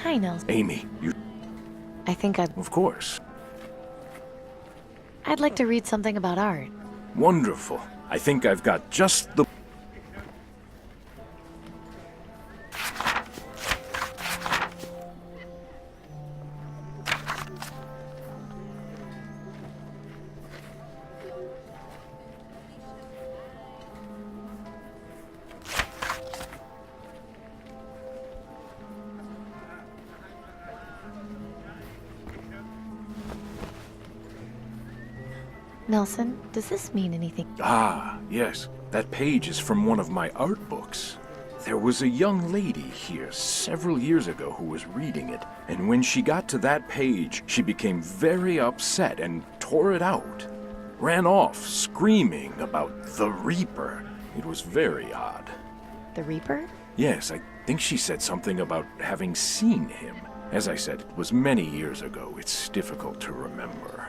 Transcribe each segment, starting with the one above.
Hi, Nelson. Amy, you... I think Of course. I'd like to read something about art. Wonderful. I think I've got just the... Nelson, does this mean anything? Ah, yes. That page is from one of my art books. There was a young lady here several years ago who was reading it, and when she got to that page, she became very upset and tore it out. Ran off, screaming about the Reaper. It was very odd. The Reaper? Yes, I think she said something about having seen him. As I said, it was many years ago. It's difficult to remember.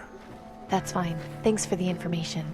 That's fine. Thanks for the information.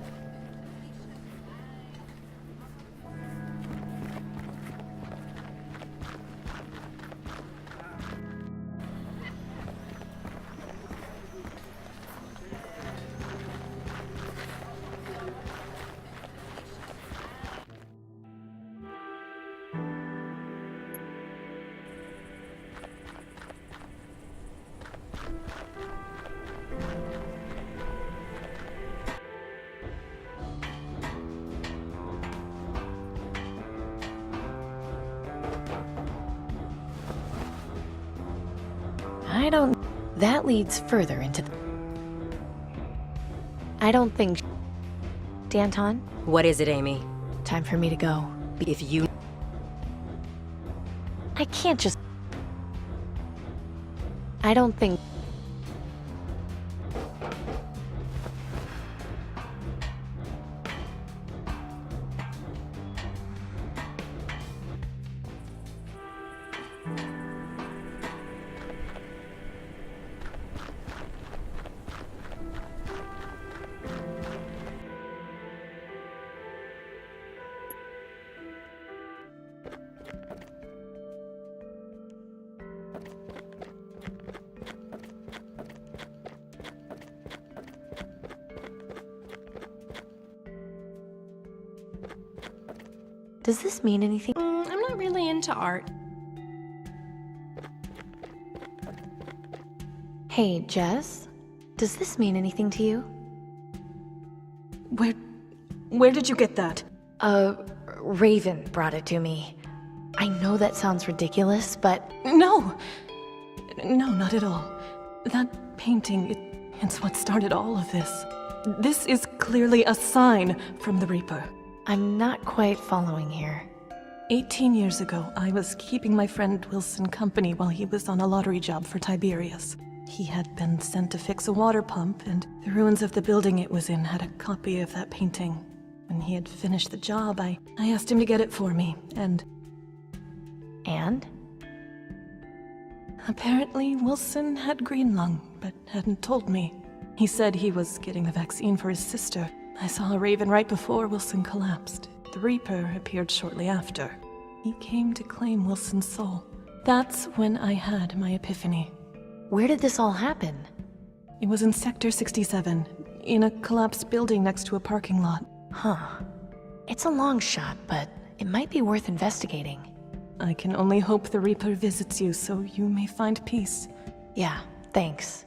That leads further into the... I don't think... Danton? What is it, Amy? Time for me to go. If you... I can't just... I don't think... Does this mean anything? I'm not really into art. Hey, Jess? Does this mean anything to you? Where did you get that? Raven brought it to me. I know that sounds ridiculous, but... No, not at all. That painting, it's what started all of this. This is clearly a sign from the Reaper. I'm not quite following here. 18 years ago, I was keeping my friend Wilson company while he was on a lottery job for Tiberius. He had been sent to fix a water pump, and the ruins of the building it was in had a copy of that painting. When he had finished the job, I asked him to get it for me, and... And? Apparently, Wilson had green lung, but hadn't told me. He said he was getting the vaccine for his sister. I saw a Raven right before Wilson collapsed. The Reaper appeared shortly after. He came to claim Wilson's soul. That's when I had my epiphany. Where did this all happen? It was in Sector 67, in a collapsed building next to a parking lot. Huh. It's a long shot, but it might be worth investigating. I can only hope the Reaper visits you so you may find peace. Yeah, thanks.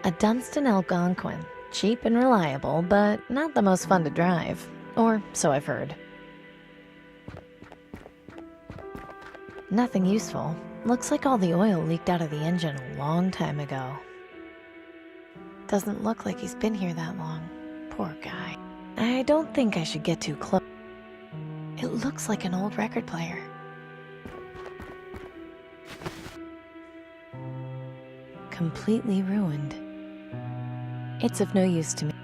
A Dunstan Algonquin. Cheap and reliable, but not the most fun to drive. Or so I've heard. Nothing useful. Looks like all the oil leaked out of the engine a long time ago. Doesn't look like he's been here that long. Poor guy. I don't think I should get too close. It looks like an old record player. completely ruined. It's of no use to me.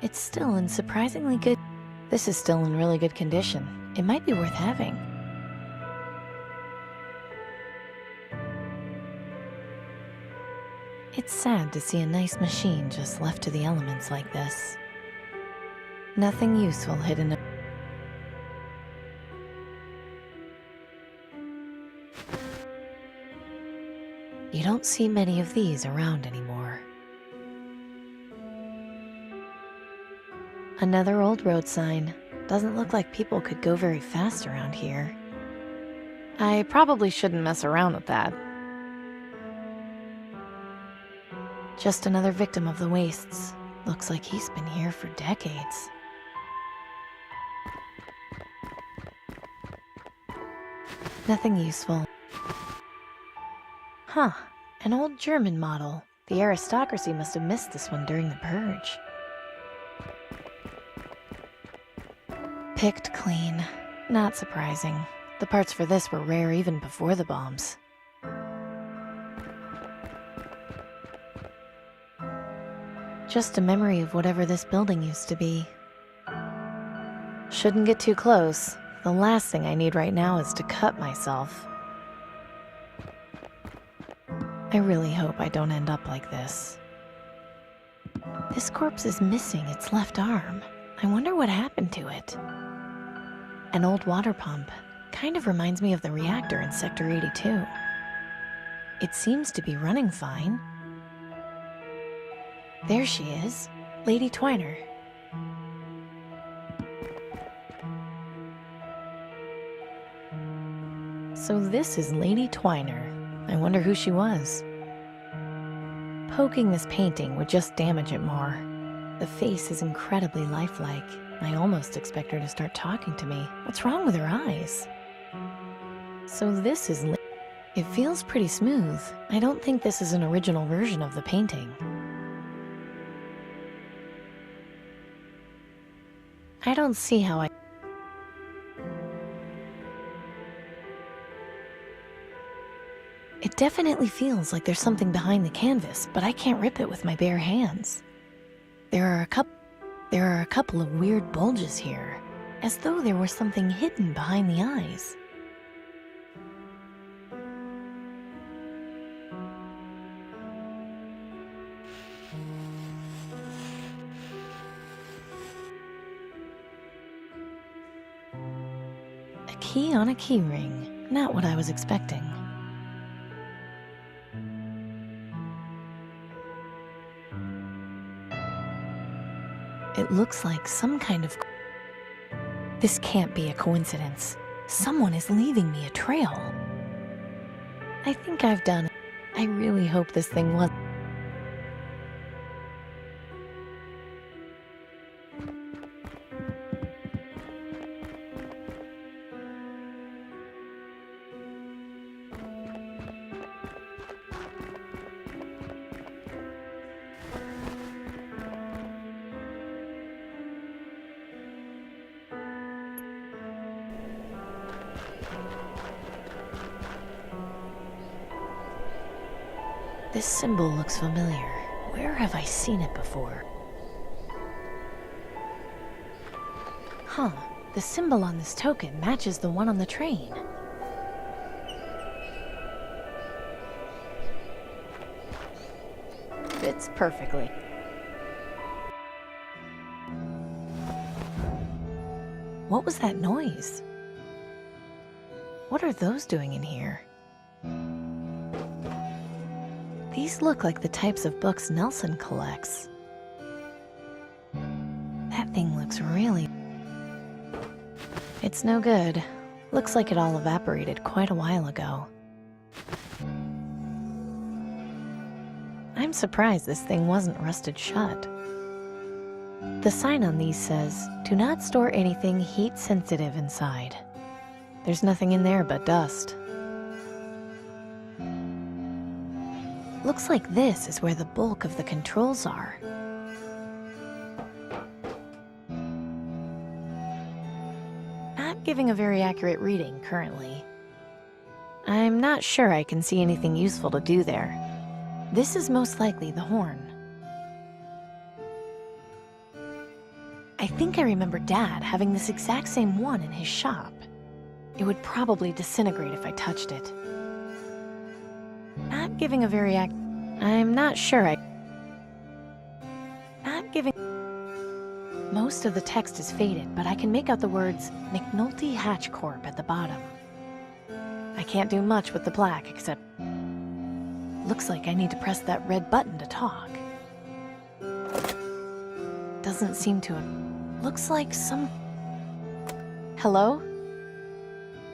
It's still in surprisingly good... This is still in really good condition. It might be worth having. It's sad to see a nice machine just left to the elements like this. Nothing useful hidden. You don't see many of these around anymore. Another old road sign. Doesn't look like people could go very fast around here. I probably shouldn't mess around with that. Just another victim of the wastes. Looks like he's been here for decades. Nothing useful. Huh, an old German model. The aristocracy must have missed this one during the purge. Picked clean. Not surprising. The parts for this were rare even before the bombs. Just a memory of whatever this building used to be. Shouldn't get too close. The last thing I need right now is to cut myself. I really hope I don't end up like this. This corpse is missing its left arm. I wonder what happened to it. An old water pump. Kind of reminds me of the reactor in Sector 82. It seems to be running fine. There she is, Lady Twiner. So this is Lady Twiner. I wonder who she was. Poking this painting would just damage it more. The face is incredibly lifelike. I almost expect her to start talking to me. What's wrong with her eyes? So this is It feels pretty smooth. I don't think this is an original version of the painting. I don't see how I... It definitely feels like there's something behind the canvas, but I can't rip it with my bare hands. There are a couple of weird bulges here, as though there was something hidden behind the eyes. A key on a key ring. Not what I was expecting. It looks like some kind of... This can't be a coincidence. Someone is leaving me a trail. I think I've done it. I really hope this thing was... This symbol looks familiar. Where have I seen it before? Huh, the symbol on this token matches the one on the train. Fits perfectly. What was that noise? What are those doing in here? These look like the types of books Nelson collects. That thing looks really... It's no good. Looks like it all evaporated quite a while ago. I'm surprised this thing wasn't rusted shut. The sign on these says, "Do not store anything heat sensitive inside." There's nothing in there but dust. Looks like this is where the bulk of the controls are. Not giving a very accurate reading currently. I'm not sure I can see anything useful to do there. This is most likely the horn. I think I remember Dad having this exact same one in his shop. It would probably disintegrate if I touched it. Not giving a very I'm not sure Not giving... Most of the text is faded, but I can make out the words McNulty Hatch Corp at the bottom. I can't do much with the plaque except... Looks like I need to press that red button to talk. Doesn't seem to... Looks like some... Hello?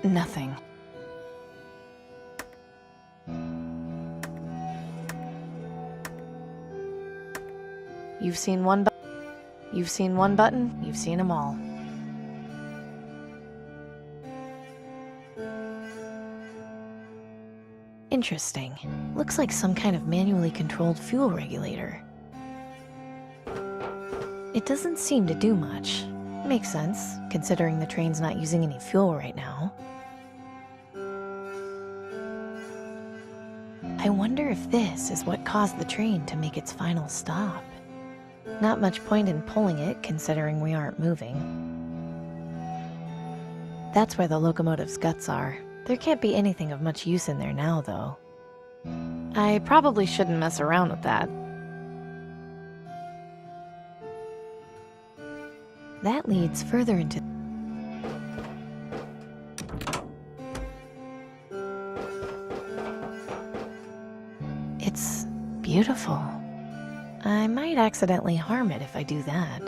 Nothing. You've seen one button. You've seen one button. You've seen them all. Interesting. Looks like some kind of manually controlled fuel regulator. It doesn't seem to do much. Makes sense, considering the train's not using any fuel right now. I wonder if this is what caused the train to make its final stop. Not much point in pulling it, considering we aren't moving. That's where the locomotive's guts are. There can't be anything of much use in there now, though. I probably shouldn't mess around with that. That leads further into... It's beautiful. I might accidentally harm it if I do that.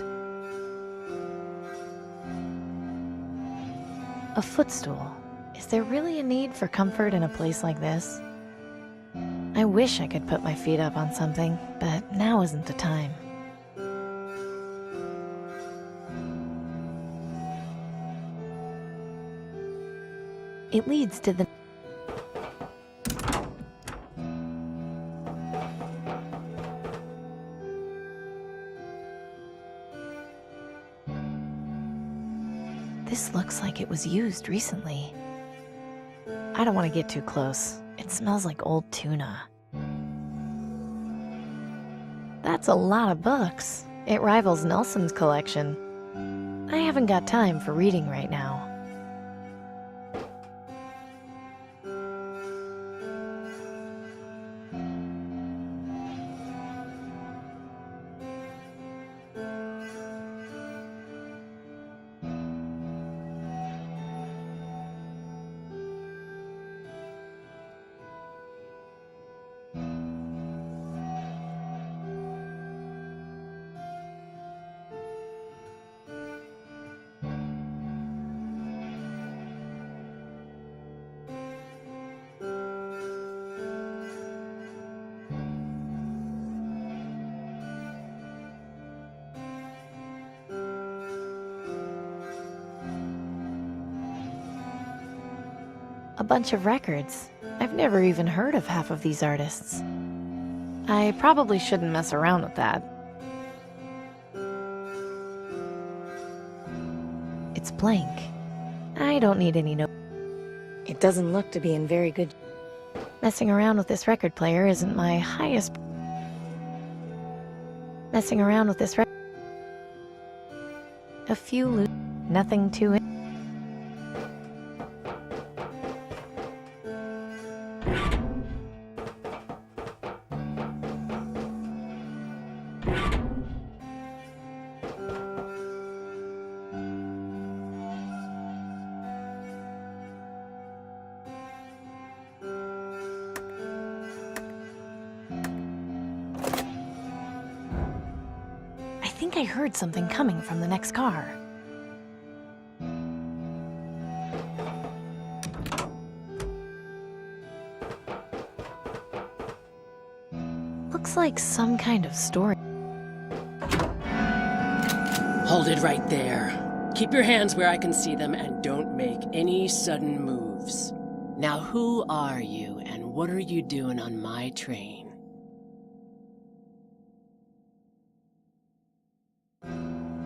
A footstool. Is there really a need for comfort in a place like this? I wish I could put my feet up on something, but now isn't the time. It leads to the... This looks like it was used recently. I don't want to get too close. It smells like old tuna. That's a lot of books. It rivals Nelson's collection. I haven't got time for reading right now. A bunch of records. I've never even heard of half of these artists. I probably shouldn't mess around with that. It's blank. I don't need any note. It doesn't look to be in very good... Messing around with this record player isn't my highest... Messing around with this record... A few loot... Nothing to it. I think I heard something coming from the next car. Looks like some kind of story. Hold it right there. Keep your hands where I can see them and don't make any sudden moves. Now who are you and what are you doing on my train?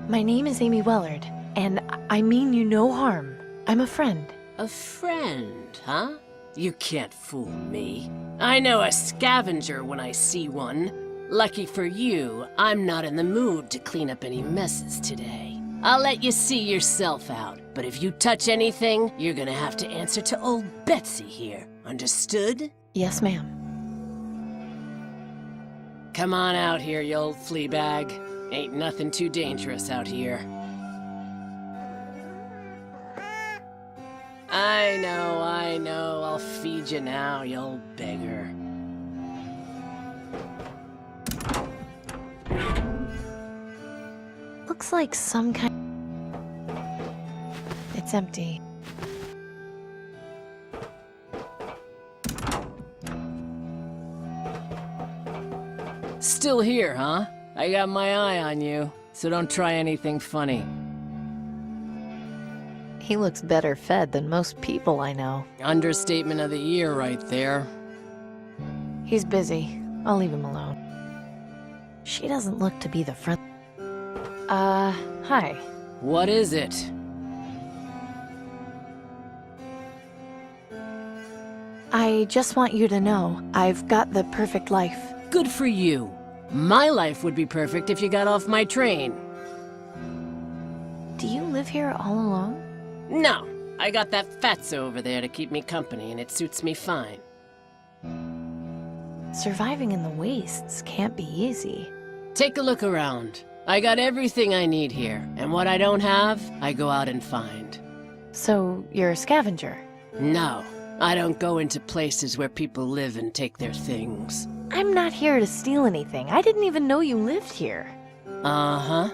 My name is Amy Wellard, and I mean you no harm. I'm a friend. A friend, huh? You can't fool me. I know a scavenger when I see one. Lucky for you, I'm not in the mood to clean up any messes today. I'll let you see yourself out, but if you touch anything, you're gonna have to answer to old Betsy here. Understood? Yes, ma'am. Come on out here, you old flea bag. Ain't nothing too dangerous out here. I know, I'll feed you now, you old beggar. Looks like some kind... It's empty. Still here, huh? I got my eye on you, so don't try anything funny. He looks better fed than most people I know. Understatement of the year right there. He's busy. I'll leave him alone. She doesn't look to be the front... hi. What is it? I just want you to know, I've got the perfect life. Good for you. My life would be perfect if you got off my train. Do you live here all alone? No, I got that fatso over there to keep me company, and it suits me fine. Surviving in the wastes can't be easy. Take a look around. I got everything I need here, and what I don't have, I go out and find. So, you're a scavenger? No, I don't go into places where people live and take their things. I'm not here to steal anything. I didn't even know you lived here. Uh-huh.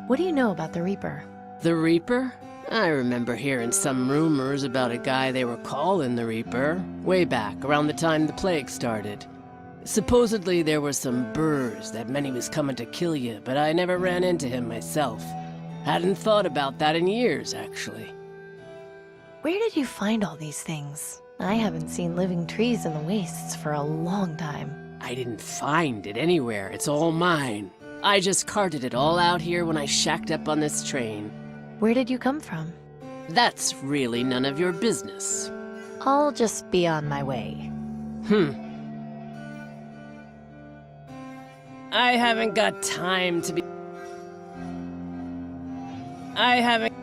What do you know about the Reaper? The Reaper? I remember hearing some rumors about a guy they were calling the Reaper, way back, around the time the plague started. Supposedly there were some burrs that meant he was coming to kill you, but I never ran into him myself. Hadn't thought about that in years, actually. Where did you find all these things? I haven't seen living trees in the wastes for a long time. I didn't find it anywhere, it's all mine. I just carted it all out here when I shacked up on this train. Where did you come from? That's really none of your business. I'll just be on my way. I haven't got time to be... I haven't...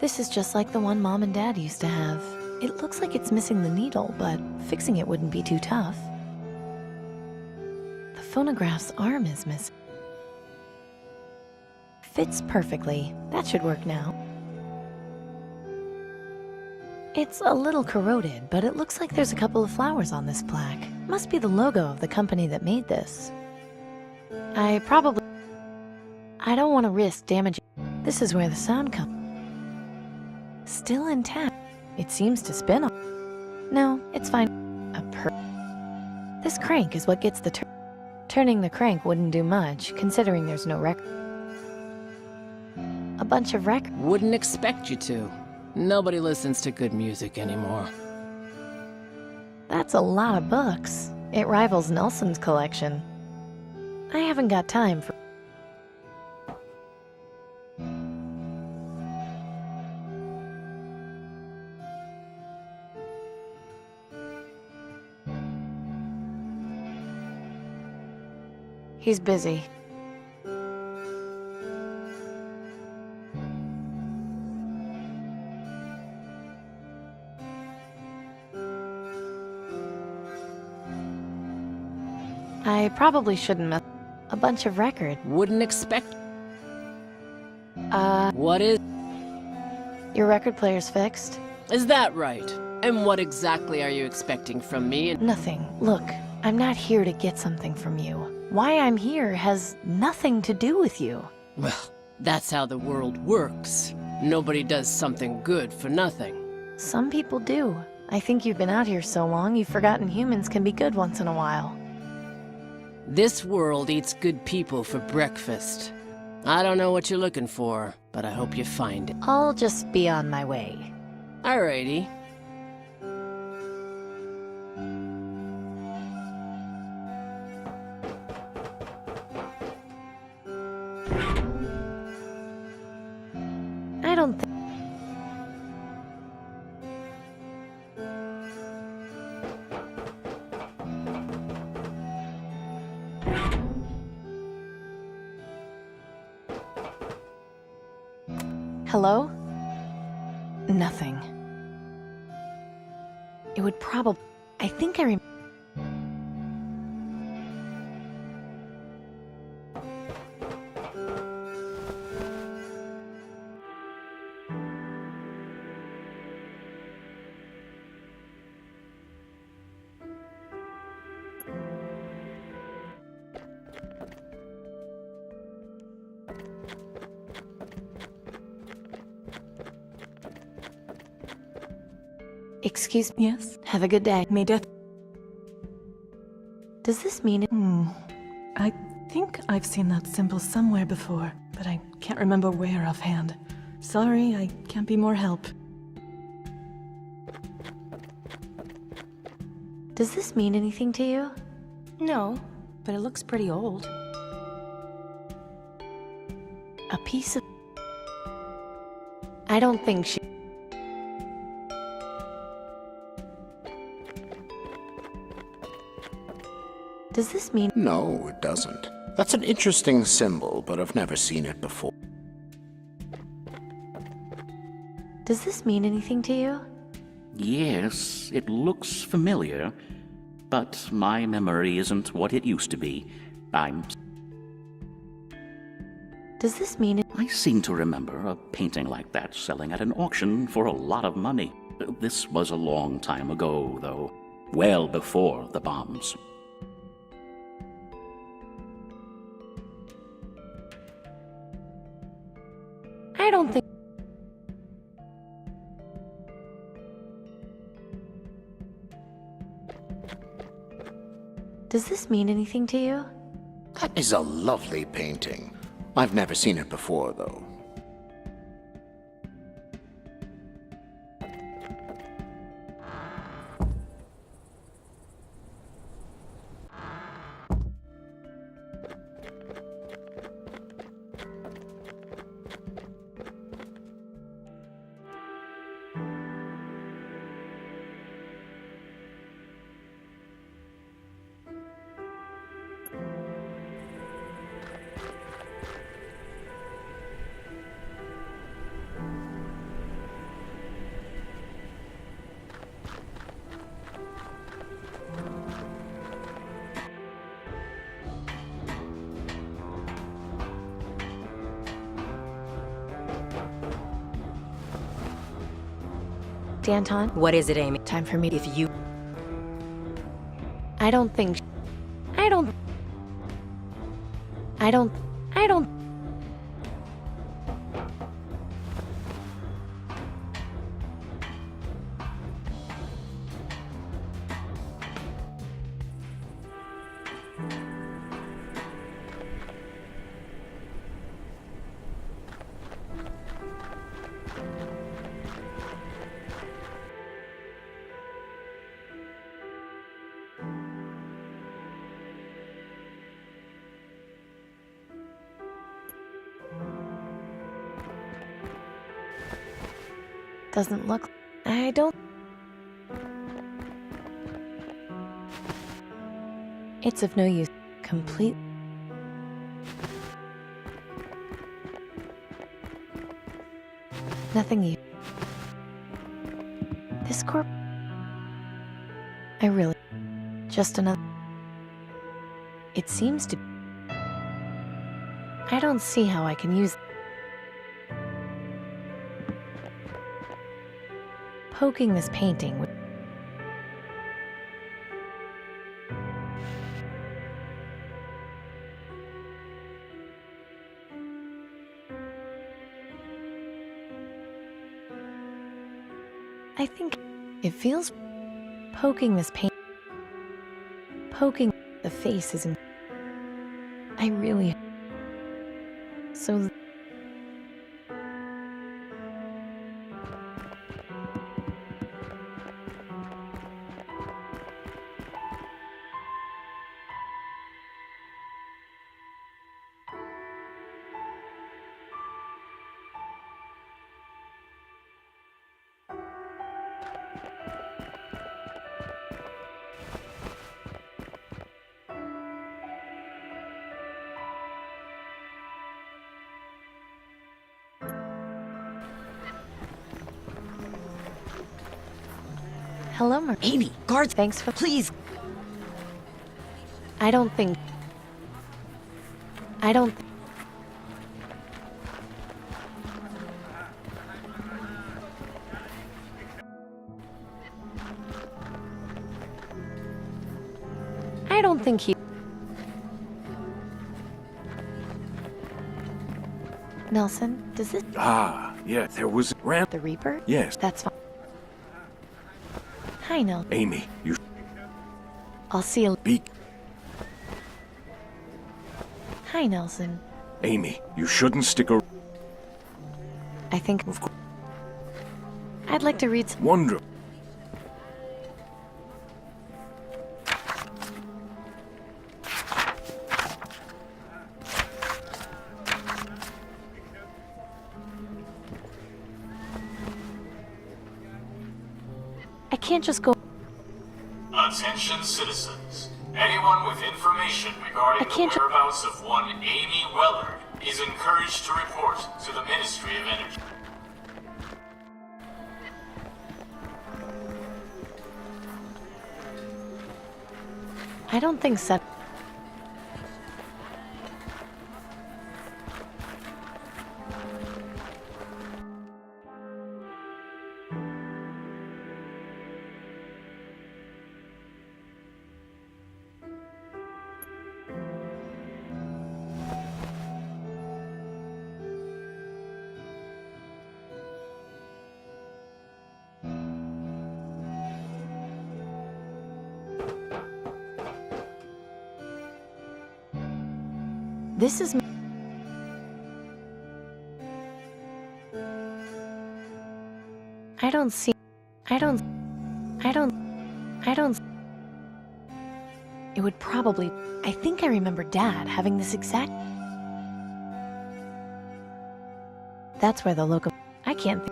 This is just like the one Mom and Dad used to have. It looks like it's missing the needle, but fixing it wouldn't be too tough. The phonograph's arm is missing. Fits perfectly. That should work now. It's a little corroded, but it looks like there's a couple of flowers on this plaque. Must be the logo of the company that made this. I don't want to risk damaging... This is where the sound comes. Still intact. It seems to spin on. No, it's fine. This crank is what gets the turning the crank wouldn't do much, considering there's no record. A bunch of records. Wouldn't expect you to. Nobody listens to good music anymore. That's a lot of books. It rivals Nelson's collection. I haven't got time for... He's busy. I probably shouldn't mess... A bunch of record. Wouldn't expect... What is... Your record player's fixed? Is that right? And what exactly are you expecting from me? Nothing. Look, I'm not here to get something from you. Why I'm here has nothing to do with you. Well, that's how the world works. Nobody does something good for nothing. Some people do. I think you've been out here so long, you've forgotten humans can be good once in a while. This world eats good people for breakfast. I don't know what you're looking for, but I hope you find it. I'll just be on my way. Alrighty. Hello? Nothing. It would probably... I think I remember... Excuse me. Yes? Have a good day. May death... Does this mean it... I think I've seen that symbol somewhere before, but I can't remember where offhand. Sorry, I can't be more help. Does this mean anything to you? No, but it looks pretty old. A piece of... I don't think she... Does this mean... No, it doesn't. That's an interesting symbol, but I've never seen it before. Does this mean anything to you? Yes, it looks familiar, but my memory isn't what it used to be. Does this mean... I seem to remember a painting like that selling at an auction for a lot of money. This was a long time ago, though. Well before the bombs. I don't think... Does this mean anything to you? That is a lovely painting. I've never seen it before, though. Danton? What is it, Amy? Time for me to... If you... I don't think... I don't... Doesn't look... I don't... It's of no use. Complete... Nothing you... This corp... I really... Just another... It seems to... I don't see how I can use... Poking this painting with... I think it feels... Poking this paint... Poking the face isn't... I really... So... Hello, Amy, guards, Thanks for. please. I don't think. I don't. I don't think he. Nelson, does this Ah, yeah, there was the Reaper? Yes, That's fine. Hi, Nell. Amy, you I'll see you. be. Hi, Nelson. Amy, you shouldn't stick around. I think Of course, I'd like to read some. wonder. I can't just go. Attention citizens. Anyone with information regarding I the can't ju- whereabouts of one Amy Weller is encouraged to report to the Ministry of Energy. I don't think so. This is. I don't see. I don't. I don't. I don't. It would probably. I think I remember Dad having this exact. That's where the local. I can't.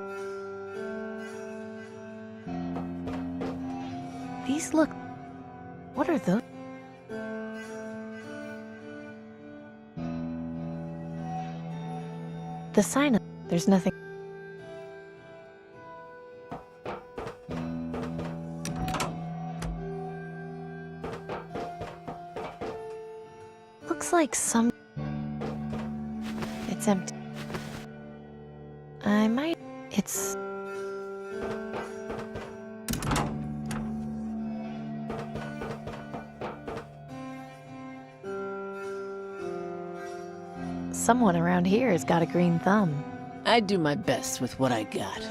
These look. What are those? The sign of. There's nothing. Looks like some. It's empty. I might. It's. Someone around here has got a green thumb. I do my best with what I got.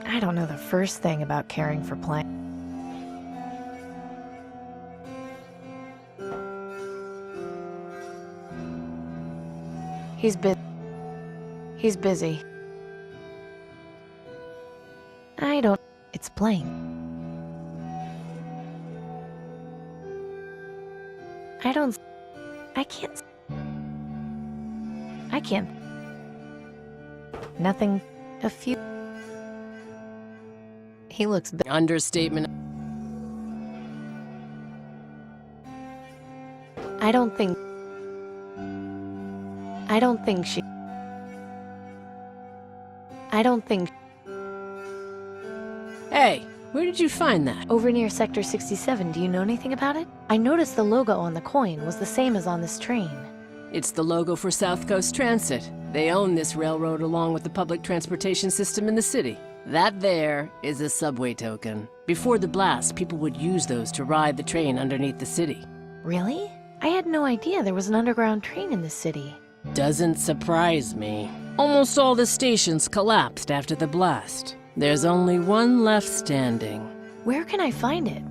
I don't know the first thing about caring for plants. He's busy. I don't. It's blank. I don't. I can't. I can't. Nothing. A few. He looks. Understatement. I don't think. I don't think she. I don't think. Hey, where did you find that? Over near Sector 67, do you know anything about it? I noticed the logo on the coin was the same as on this train. It's the logo for South Coast Transit. They own this railroad along with the public transportation system in the city. That there is a subway token. Before the blast, people would use those to ride the train underneath the city. Really? I had no idea there was an underground train in this city. Doesn't surprise me. Almost all the stations collapsed after the blast. There's only one left standing. Where can I find it?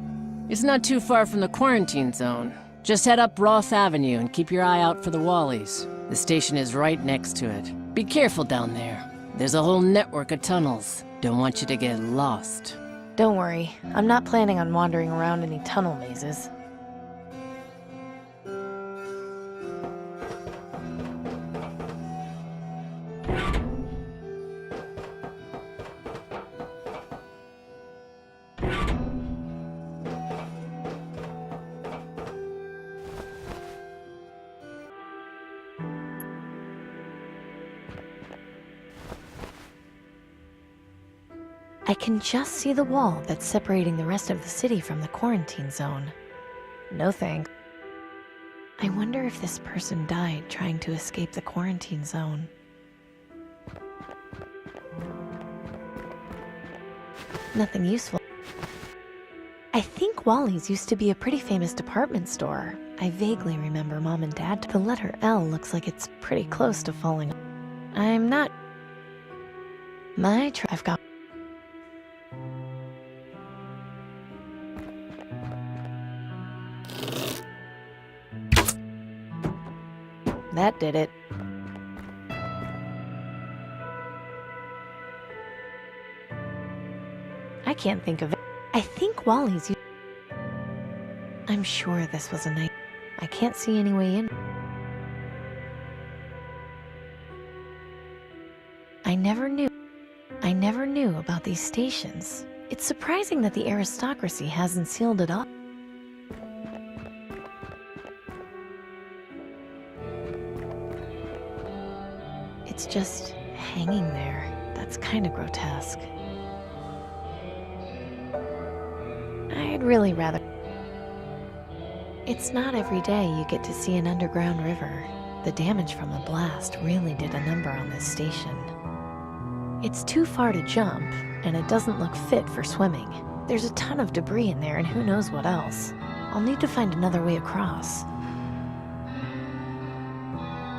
It's not too far from the quarantine zone. Just head up Roth Avenue and keep your eye out for the Wallies. The station is right next to it. Be careful down there. There's a whole network of tunnels. Don't want you to get lost. Don't worry, I'm not planning on wandering around any tunnel mazes. I can just see the wall that's separating the rest of the city from the quarantine zone. No thanks. I wonder if this person died trying to escape the quarantine zone. Nothing useful. I think Wally's used to be a pretty famous department store. I vaguely remember Mom and Dad. The letter L looks like it's pretty close to falling. I'm not... I've got... That did it. I can't think of it. I think Wally's... I'm sure this was a night. I can't see any way in. I never knew about these stations. It's surprising that the aristocracy hasn't sealed it up. It's just hanging there. That's kind of grotesque. I'd really rather... It's not every day you get to see an underground river. The damage from the blast really did a number on this station. It's too far to jump, and it doesn't look fit for swimming. There's a ton of debris in there and who knows what else. I'll need to find another way across.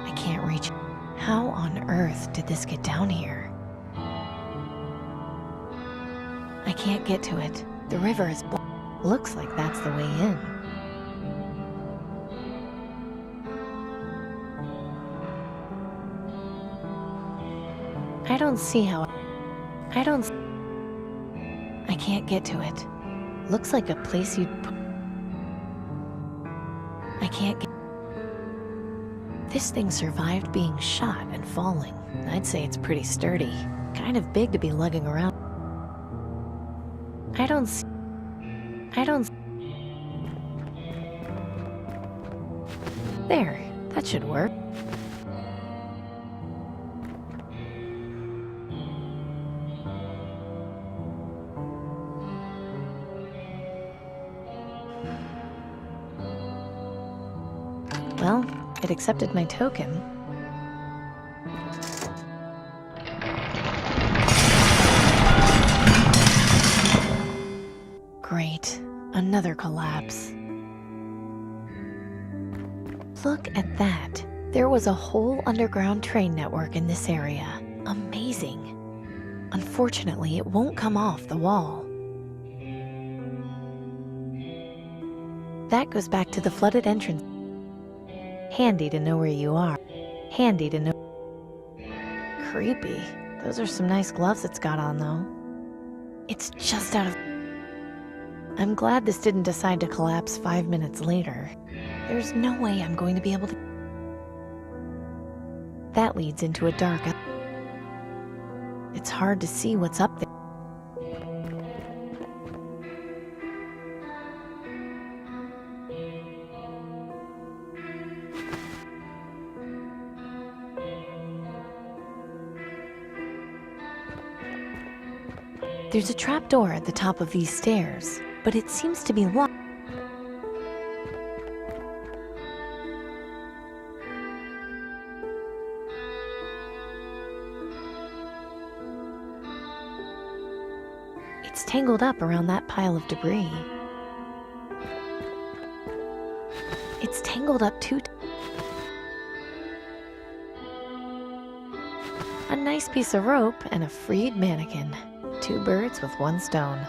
I can't reach it. How on earth did this get down here? I can't get to it. The river is looks like that's the way in. I don't see how... I can't get to it. Looks like a place you'd... I can't get... This thing survived being shot and falling. I'd say it's pretty sturdy. Kind of big to be lugging around. I don't... There, that should work. Well, it accepted my token. Great, another collapse. Look at that. There was a whole underground train network in this area. Amazing. Unfortunately, it won't come off the wall. That goes back to the flooded entrance. Handy to know where you are. Handy to know. Creepy. Those are some nice gloves it's got on, though. It's just out of... I'm glad this didn't decide to collapse 5 minutes later. There's no way I'm going to be able to... That leads into a dark... It's hard to see what's up there. There's a trapdoor at the top of these stairs, but it seems to be locked. It's tangled up around that pile of debris. It's tangled up too. A nice piece of rope and a freed mannequin. 2 birds with 1 stone.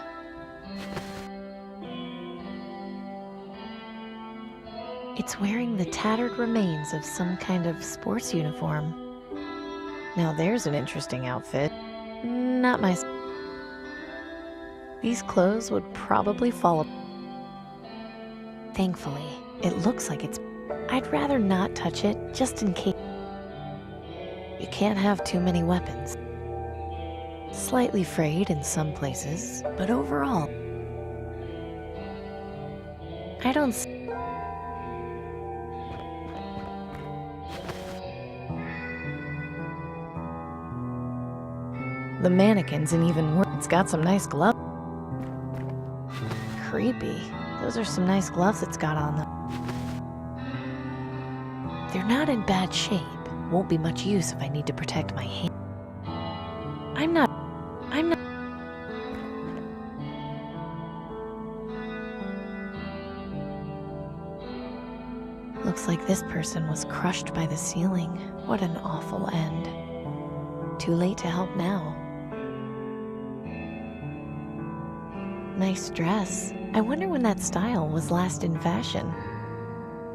It's wearing the tattered remains of some kind of sports uniform. Now there's an interesting outfit. Not my... These clothes would probably fall apart. Thankfully, it looks like it's... I'd rather not touch it, just in case. You can't have too many weapons. Slightly frayed in some places, but overall, I don't see... The mannequin's an even worse. It's got some nice gloves. Creepy. Those are some nice gloves it's got on them. They're not in bad shape. Won't be much use if I need to protect my hand. I'm not... Looks like this person was crushed by the ceiling. What an awful end. Too late to help now. Nice dress. I wonder when that style was last in fashion.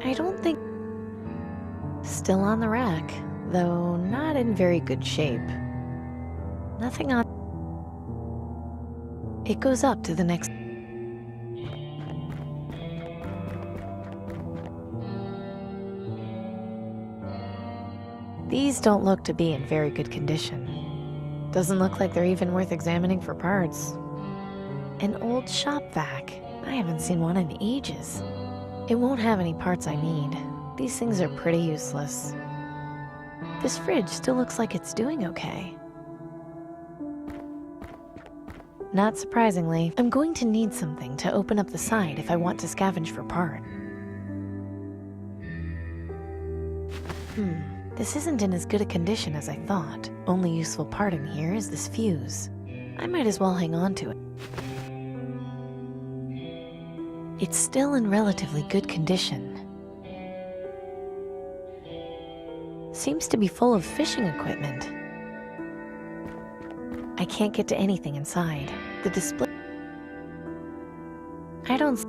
I don't think... Still on the rack, though not in very good shape. Nothing on... It goes up to the next... These don't look to be in very good condition. Doesn't look like they're even worth examining for parts. An old shop vac. I haven't seen one in ages. It won't have any parts I need. These things are pretty useless. This fridge still looks like it's doing okay. Not surprisingly, I'm going to need something to open up the side if I want to scavenge for part. This isn't in as good a condition as I thought. Only useful part in here is this fuse. I might as well hang on to it. It's still in relatively good condition. Seems to be full of fishing equipment. I can't get to anything inside. The display... I don't...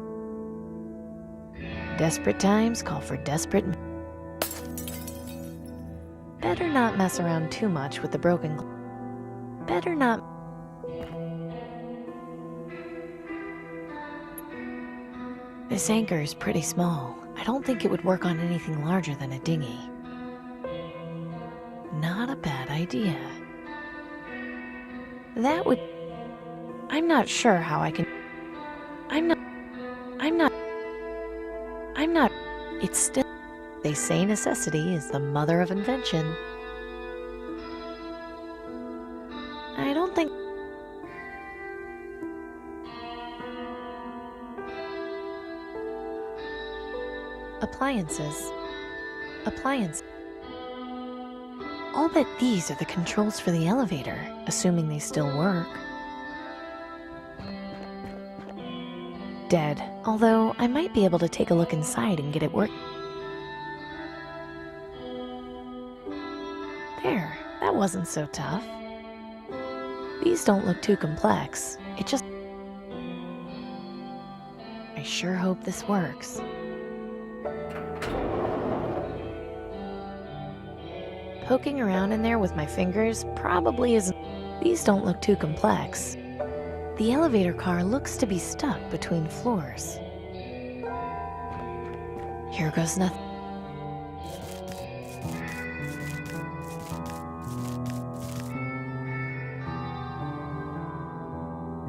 Desperate times call for desperate... Better not mess around too much with the broken... Better not... This anchor is pretty small. I don't think it would work on anything larger than a dinghy. Not a bad idea. That would... I'm not sure how I can... I'm not... It's still... They say necessity is the mother of invention. I don't think... Appliances. I'll bet these are the controls for the elevator, assuming they still work. Dead, although I might be able to take a look inside and get it working. There, that wasn't so tough. These don't look too complex. It just... I sure hope this works. Poking around in there with my fingers probably isn't... These don't look too complex. The elevator car looks to be stuck between floors. Here goes nothing.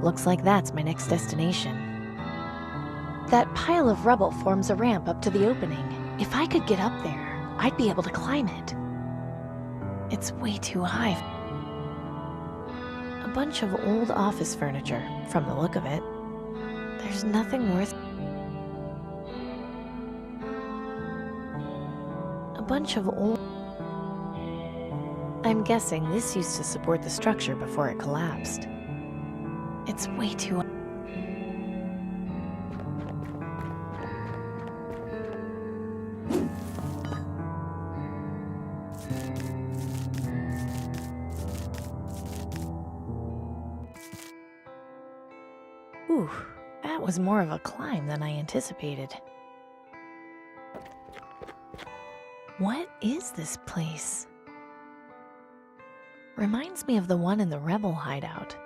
Looks like that's my next destination. That pile of rubble forms a ramp up to the opening. If I could get up there, I'd be able to climb it. It's way too high. A bunch of old office furniture, from the look of it. There's nothing worth... A bunch of old... I'm guessing this used to support the structure before it collapsed. It's way too... Ooh, that was more of a climb than I anticipated. What is this place? Reminds me of the one in the rebel hideout.